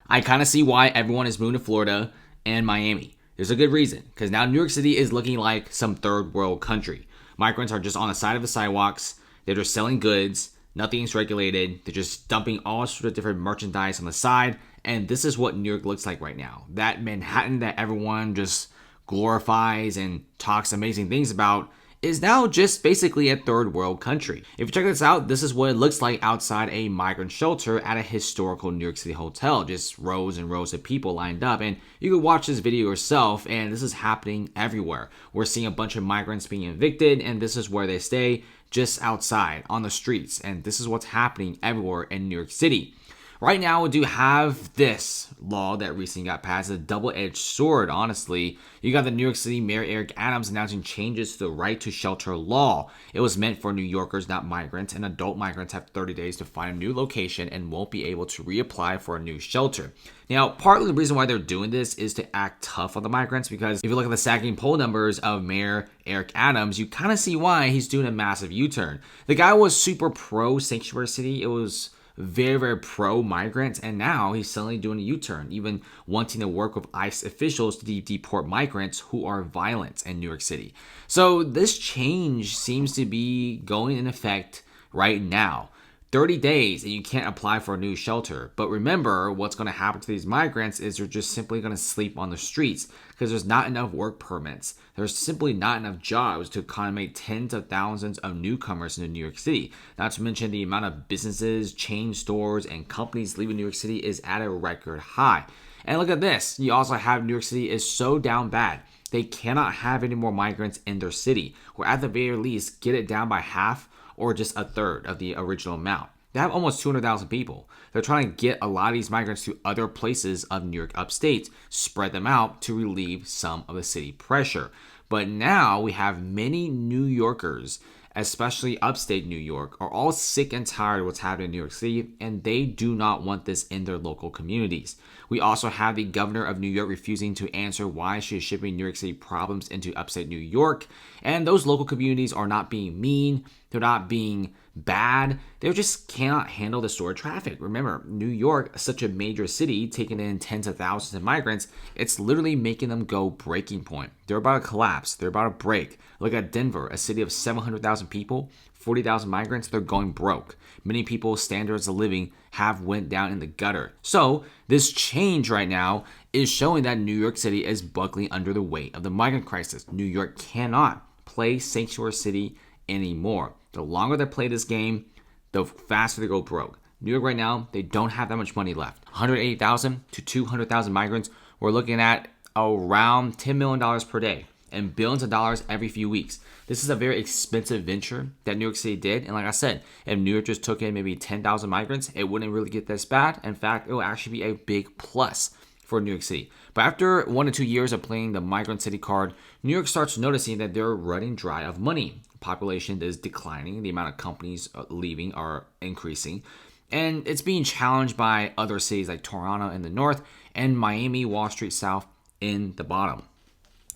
I kind of see why everyone is moving to Florida and Miami. There's a good reason, because now New York City is looking like some third world country. Migrants are just on the side of the sidewalks. They're just selling goods. Nothing's regulated. They're just dumping all sorts of different merchandise on the side. And this is what New York looks like right now. That Manhattan that everyone just glorifies and talks amazing things about is now just basically a third world country. If you check this out, this is what it looks like outside a migrant shelter at a historical New York City hotel. Just rows and rows of people lined up. And you can watch this video yourself, and this is happening everywhere. We're seeing a bunch of migrants being evicted, and this is where they stay, just outside on the streets. And this is what's happening everywhere in New York City. Right now, we do have this law that recently got passed, a double-edged sword, honestly. You got the New York City Mayor Eric Adams announcing changes to the right to shelter law. It was meant for New Yorkers, not migrants, and adult migrants have 30 days to find a new location and won't be able to reapply for a new shelter. Now, partly the reason why they're doing this is to act tough on the migrants, because if you look at the sagging poll numbers of Mayor Eric Adams, you kind of see why he's doing a massive U-turn. The guy was super pro-sanctuary city. It was very pro-migrants, and now he's suddenly doing a U-turn, even wanting to work with ICE officials to deport migrants who are violent in New York City. So this change seems to be going in effect right now. 30 days and you can't apply for a new shelter. But remember, what's going to happen to these migrants is they're just simply going to sleep on the streets because there's not enough work permits. There's simply not enough jobs to accommodate tens of thousands of newcomers into New York City. Not to mention the amount of businesses, chain stores, and companies leaving New York City is at a record high. And look at this. You also have New York City is so down bad. They cannot have any more migrants in their city, or at the very least, get it down by half or just a third of the original amount. They have almost 200,000 people. They're trying to get a lot of these migrants to other places of New York upstate, spread them out to relieve some of the city pressure. But now we have many New Yorkers, especially upstate New York, are all sick and tired of what's happening in New York City, and they do not want this in their local communities. We also have the governor of New York refusing to answer why she is shipping New York City problems into upstate New York, and those local communities are not being mean, they're not being bad, they just cannot handle the store traffic. Remember, New York, such a major city, taking in tens of thousands of migrants, it's literally making them go breaking point. They're about to collapse, they're about to break. Look at Denver, a city of 700,000 people, 40,000 migrants, they're going broke. Many people's standards of living have went down in the gutter. So this change right now is showing that New York City is buckling under the weight of the migrant crisis. New York cannot play sanctuary city anymore. The longer they play this game, the faster they go broke. New York right now, they don't have that much money left. 180,000 to 200,000 migrants. We're looking at around $10 million per day and billions of dollars every few weeks. This is a very expensive venture that New York City did. And like I said, if New York just took in maybe 10,000 migrants, it wouldn't really get this bad. In fact, it will actually be a big plus for New York City. But after 1 to 2 years of playing the migrant city card, New York starts noticing that they're running dry of money. Population is declining. The amount of companies leaving are increasing. And it's being challenged by other cities like Toronto in the north and Miami, Wall Street South in the bottom.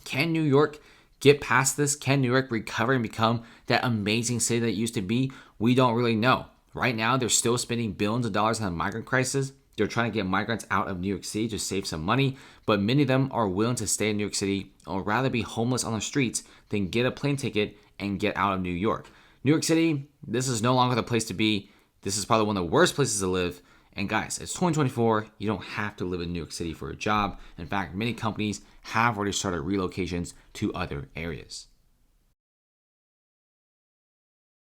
Can New York get past this? Can New York recover and become that amazing city that it used to be? We don't really know. Right now, they're still spending billions of dollars on the migrant crisis. They're trying to get migrants out of New York City to save some money, but many of them are willing to stay in New York City or rather be homeless on the streets than get a plane ticket and get out of New York. New York City, this is no longer the place to be. This is probably one of the worst places to live. And guys, it's 2024. You don't have to live in New York City for a job. In fact, many companies have already started relocations to other areas.